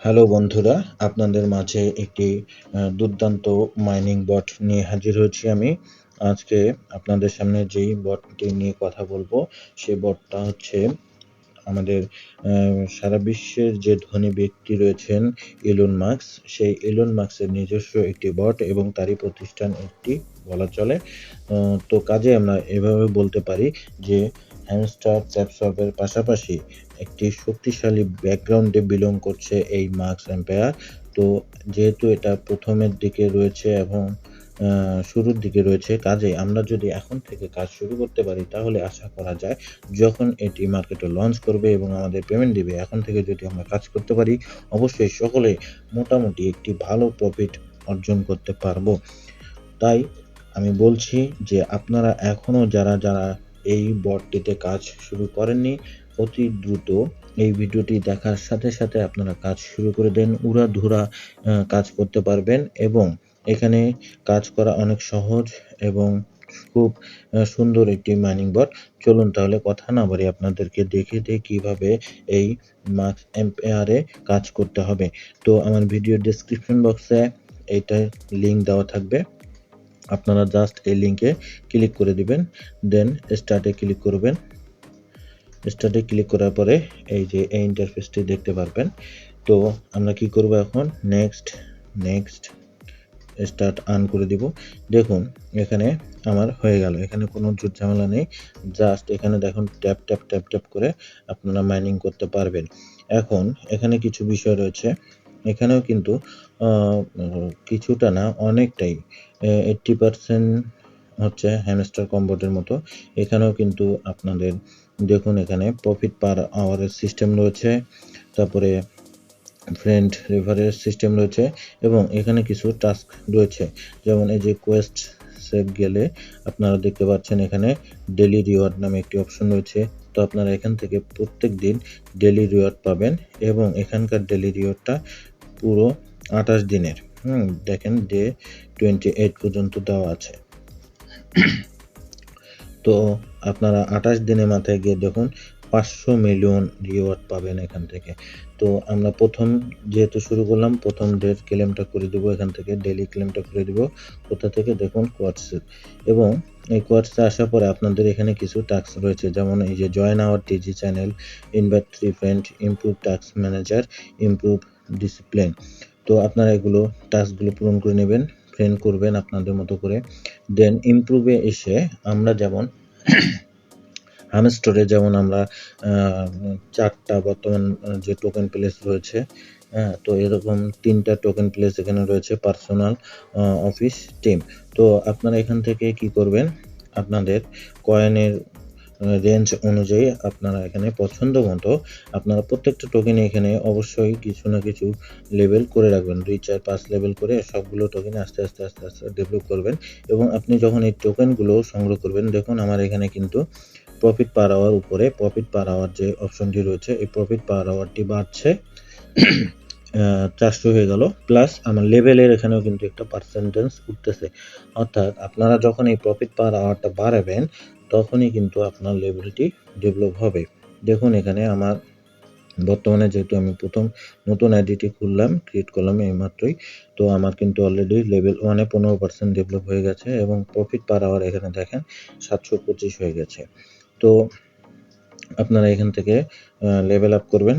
Hello বন্ধুরা, আপনাদের মাঝে একটি দুর্দান্ত মাইনিং বট নিয়ে হাজির হয়েছি আমি। আজকে আপনাদের সামনে যেই বটটি নিয়ে কথা বলবো, সে বটটা হচ্ছে আমাদের সারা বিশ্বের যে ধনী ব্যক্তি রয়েছেন ইলন মাস্ক, সেই ইলন মাস্কের নিজস্ব একটি বট এবং তারই প্রতিষ্ঠান একটি বলা চলে। তো কাজে আমরা এভাবে বলতে পারি যে হ্যামস্টার চ্যাপসপের পাশাপাশি একটি শক্তিশালী ব্যাকগ্রাউন্ডে বিলং করছে এই মার্কস এম্পায়ার। তো যেহেতু এটা প্রথমের দিকে রয়েছে এবং শুরুর দিকে রয়েছে, কাজেই আমরা যদি এখন থেকে কাজ শুরু করতে পারি তাহলে আশা করা যায় যখন এটি মার্কেটে লঞ্চ করবে এবং আমাদের পেমেন্ট দিবে, এখন থেকে যদি আমরা কাজ করতে পারি অবশ্যই সকলে মোটামুটি একটি ভালো প্রফিট অর্জন করতে পারবো। তাই আমি বলছি যে আপনারা এখনও যারা এই বটটিতে কাজ শুরু করেননি, অতি দ্রুত এই ভিডিওটি দেখার সাথে সাথে আপনারা কাজ শুরু করে দেন। উড়াধুরা কাজ করতে পারবেন এবং এখানে কাজ করা অনেক সহজ এবং খুব সুন্দর একটি মাইনিং বট। চলুন তাহলে কথা না বাড়িয়ে আপনাদেরকে দেখিয়ে দিই কীভাবে এই মার্কস এম্পায়ারে কাজ করতে হবে। তো আমার ভিডিও ডেসক্রিপশন বক্সে এইটার লিঙ্ক দেওয়া থাকবে, আপনারা জাস্ট এই লিঙ্কে ক্লিক করে দিবেন, দেন স্টার্টে ক্লিক করবেন। স্টার্টে ক্লিক করার পরে এই যে এই ইন্টারফেসটি দেখতে পারবেন। তো আমরা কি করব এখন, নেক্সট স্টার্ট আর্ন করে দিব। দেখুন এখানে আমার হয়ে গেল, এখানে কোনো ঝুট ঝামেলা নেই। জাস্ট এখানে দেখুন ট্যাপ ট্যাপ ট্যাপ ট্যাপ করে আপনারা মাইনিং করতে পারবেন। এখন এখানে কিছু বিষয় রয়েছে, এখানেও কিন্তু কিছুটা না অনেকটাই 80% হচ্ছে হ্যামস্টার কম্বোটের মতো। এখানেও কিন্তু আপনাদের দেখুন এখানে প্রফিট পার আওয়ারের সিস্টেম রয়েছে, তারপরে ফ্রেন্ড রেফারের সিস্টেম রয়েছে এবং এখানে কিছু টাস্ক রয়েছে, যেমন এই যে কোয়েস্ট সেভ গেলে আপনারা দেখতে পাচ্ছেন এখানে ডেলি রিওয়ার্ড নামে একটি অপশন রয়েছে। তো আপনারা এখান থেকে প্রত্যেক দিন ডেলি রিওয়ার্ড পাবেন এবং এখানকার ডেলি রিওয়ার্ডটা পুরো 28 দিনের। দেখেন ডে 28 পর্যন্ত দেওয়া আছে। তো আপনারা 28 দিনের মাথায় গিয়ে দেখুন 500 মিলিয়ন রিওয়ার্ড পাবেন এখান থেকে। তো আমরা প্রথম যেহেতু শুরু করলাম, প্রথম ডের ক্লেমটা করে দেবো, এখান থেকে ডেলি ক্লেমটা করে দেব। কোথা থেকে দেখুন কোয়ার্টসে, এবং এই কোয়ার্টসে আসার পরে আপনাদের এখানে কিছু টাস্ক রয়েছে, যেমন এই যে join our টিজি channel, invite 3 friend, improve task manager, improve discipline. তো আপনারা এগুলো টাস্কগুলো পূরণ করে নেবেন, ফ্রেন্ড করবেন আপনাদের মতো করে। দেন ইমপ্রুভে এসে আমরা যেমন হামস্টোরে যেমন আমরা 4টা বর্তমান যে টোকেন প্লেস রয়েছে, তো এরকম 3টা টোকেন প্লেস এখানে রয়েছে, পার্সোনাল, অফিস, টিম। তো আপনারা এখান থেকে কি করবেন, আপনাদের কয়েনের রেঞ্জ অনুযায়ী আপনারা এখানে পছন্দ মতো আপনারা প্রত্যেকটা টোকেনে এখানে অবশ্যই কিছু না কিছু লেভেল করে রাখবেন, 2, 4, 5 লেভেল করে সবগুলো টোকেনে আস্তে আস্তে ডেভেলপ করবেন। এবং আপনি যখন এই টোকেনগুলো সংগ্রহ করবেন, দেখুন আমার এখানে কিন্তু প্রফিট পার আওয়ার উপরে প্রফিট পার আওয়ার যে অপশনটি রয়েছে, এই প্রফিট পার আওয়ারটি বাড়ছে 400 হয়ে গেল, প্লাস আমার লেভেলের এখানেও কিন্তু একটা পার্সেন্টেজ উঠতেছে। অর্থাৎ আপনারা যখন এই প্রফিট পার আওয়ারটা বাড়াবেন তখনই কিন্তু আপনার লেভেলটি ডেভেলপ হবে। দেখুন এখানে আমার বর্তমানে যেহেতু আমি প্রথম নতুন আইডিটি খুললাম, ক্রিয়েট করলাম এইমাত্রই, তো আমার কিন্তু অলরেডি লেভেল 1-এ 15% ডেভেলপ হয়ে গেছে এবং প্রফিট পার আওয়ার এখানে দেখেন 725 হয়ে গেছে। তো আপনারা এখান থেকে লেভেল আপ করবেন।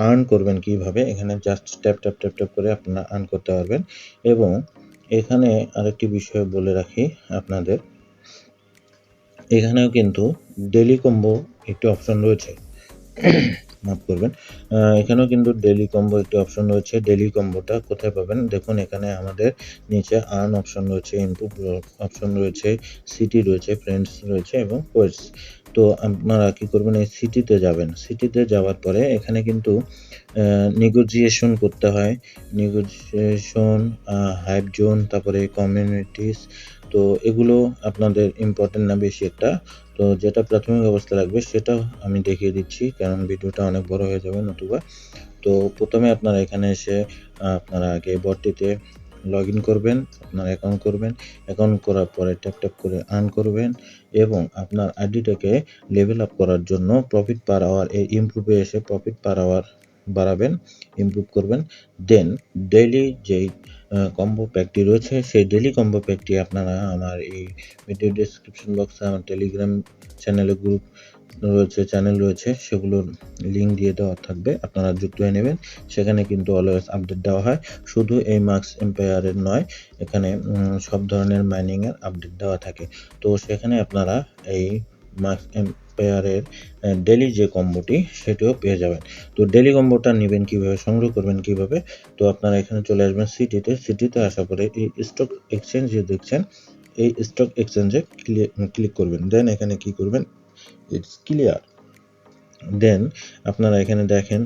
আর্ন করবেন কিভাবে, এখানে just tap tap tap tap করে আপনারা আর্ন করতে পারবেন। এবং এখানে আরেকটি বিষয় বলে রাখি আপনাদের, এখানেও কিন্তু ডেলি কম্বো একটি অপশন রয়েছে, মাফ করবেন, এখানেও কিন্তু ডেলি কম্বো একটি অপশন রয়েছে। ডেলি কম্বোটা কোথায় পাবেন, দেখুন এখানে আমাদের নিচে আর্ন অপশন রয়েছে, ইমপ্রুভ অপশন রয়েছে, সিটি রয়েছে, ফ্রেন্ডস রয়েছে এবং কোয়েস্ট। তো আপনারা কি করবেন, এই সিটিতে যাবেন। সিটিতে যাওয়ার পরে এখানে কিন্তু নেগোজিয়েশন করতে হয়, নেগোজিয়েশন, হাইপ জোন, তারপরে কমিউনিটিস। তো এগুলো আপনাদের ইম্পর্টেন্ট না বেশি একটা, তো যেটা প্রাথমিক অবস্থা লাগবে সেটা আমি দেখিয়ে দিচ্ছি, কারণ ভিডিওটা অনেক বড় হয়ে যাবে নতুবা। তো প্রথমে আপনারা এখানে এসে আপনারা আগে বটটিতে লগ ইন করবেন, আপনার অ্যাকাউন্ট করবেন, অ্যাকাউন্ট করার পরে ট্যাপ ট্যাপ করে আর্ন করবেন এবং আপনার আইডিটাকে লেভেল আপ করার জন্য প্রফিট পার আওয়ার এই ইমপ্রুভে এসে প্রফিট পার আওয়ার বাড়াবেন, ইমপ্রুভ করবেন। দেন ডেইলি যেই কম্বো প্যাকটি রয়েছে সেই ডেইলি কম্বো প্যাকটি আপনারা আমার এই ভিডিও ডেসক্রিপশন বক্সে আমার টেলিগ্রাম চ্যানেলে গ্রুপ রয়েছে, চ্যানেল রয়েছে, সেগুলোর লিঙ্ক দিয়ে দেওয়া থাকবে, আপনারা যুক্ত হয়ে নেবেন। সেখানে কিন্তু অলওয়েজ আপডেট দেওয়া হয়, শুধু এই মার্কস এম্পায়ারের নয়, এখানে সব ধরনের মাইনিংয়ের আপডেট দেওয়া থাকে। তো সেখানে আপনারা এই মার্কস এম্পায়ারের ডেইলি যে কম্বোটি সেটিও পেয়ে যাবেন। তো ডেইলি কম্বোটা নেবেন কীভাবে, সংগ্রহ করবেন কীভাবে, তো আপনারা এখানে চলে আসবেন সিটিতে আসার পরে এই স্টক এক্সচেঞ্জ যে দেখছেন, এই স্টক এক্সচেঞ্জে ক্লিক করবেন। দেন এখানে কি করবেন, ইটস ক্লিয়ার। দেন আপনারা এখানে দেখেন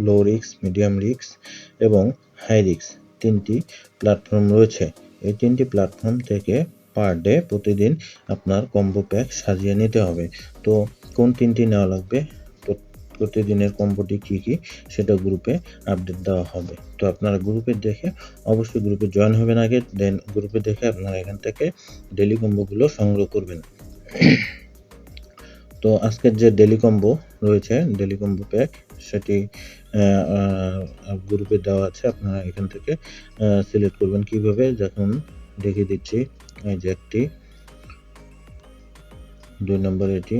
লো রিস্ক, মিডিয়াম রিস্ক এবং হাই রিস্ক তিনটি প্ল্যাটফর্ম রয়েছে। এই তিনটি প্ল্যাটফর্ম থেকে পার ডে প্রতিদিন আপনার কম্বো প্যাক সাজিয়ে নিতে হবে। তো কোন তিনটি নেওয়া লাগবে, প্রতিদিনের কম্বোটি কী কী সেটা গ্রুপে আপডেট দেওয়া হবে। তো আপনারা গ্রুপে দেখে অবশ্যই গ্রুপে জয়েন হবেন আগে, দেন গ্রুপে দেখে আপনারা এখান থেকে ডেইলি কম্বোগুলো সংগ্রহ করবেন। তো আজকের যে ডেইলি কম্বো রয়েছে, ডেইলি কম্বো প্যাক, সেটি গ্রুপে দেওয়া আছে, আপনারা এখান থেকে সিলেক্ট করবেন। কীভাবে যখন দেখিয়ে দিচ্ছি, এই যে একটি, 2 নম্বরে এটি,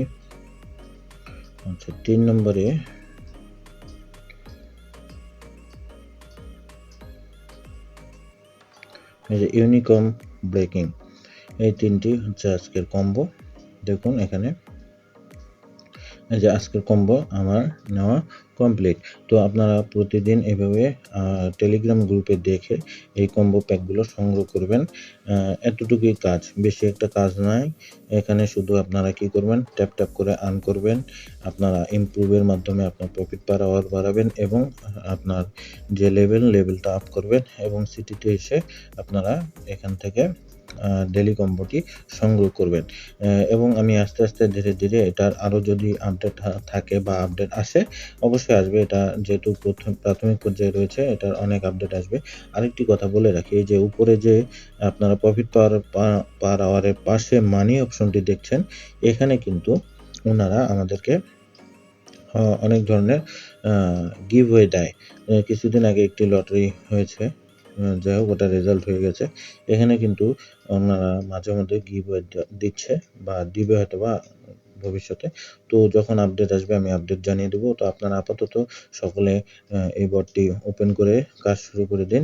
আচ্ছা 3 নম্বরে এই যে ইউনিকর্ন ব্রেকিং, এই তিনটি হচ্ছে আজকের কম্বো। দেখুন এখানে এই যে আজকের কম্বো আমার নেওয়া কমপ্লিট। তো আপনারা প্রতিদিন এভাবে টেলিগ্রাম গ্রুপে দেখে এই কম্বো প্যাকগুলো সংগ্রহ করবেন। এতটুকুই কাজ, বেশি একটা কাজ নাই এখানে। শুধু আপনারা কি করবেন, ট্যাপ ট্যাপ করে আর্ন করবেন, আপনারা ইমপ্রুভের মাধ্যমে আপনার প্রফিট পার আওয়ার বাড়াবেন এবং আপনার যে লেভেলটা আপ করবেন, এবং সিটিতে এসে আপনারা এখান থেকে ডেইলি কম্বোটি সংগ্রহ করবেন। এবং আমি আস্তে আস্তে ধীরে ধীরে এটার আরও যদি আপডেট থাকে বা আপডেট আসে, অবশ্যই আসবে। এটা যেহেতু প্রাথমিক পর্যায়ে রয়েছে, এটার অনেক আপডেট আসবে। আরেকটি কথা বলে রাখি, যে উপরে যে আপনারা প্রফিট পার আওয়ারের পাশে মানি অপশনটি দেখছেন, এখানে কিন্তু ওনারা আমাদেরকে অনেক ধরনের গিভওয়ে দেয়। কিছুদিন আগে একটি লটারি হয়েছে, যাই হোক ওটা রেজাল্ট হয়ে গেছে। এখানে কিন্তু ওনারা মাঝে মধ্যে গিভওয়ে দিচ্ছে বা দিবে হয়তো বা ভবিষ্যতে। তো যখন আপডেট আসবে আমি আপডেট জানিয়ে দেবো। তো আপনারা আপাতত সকলে এই বটটি ওপেন করে কাজ শুরু করে দিন।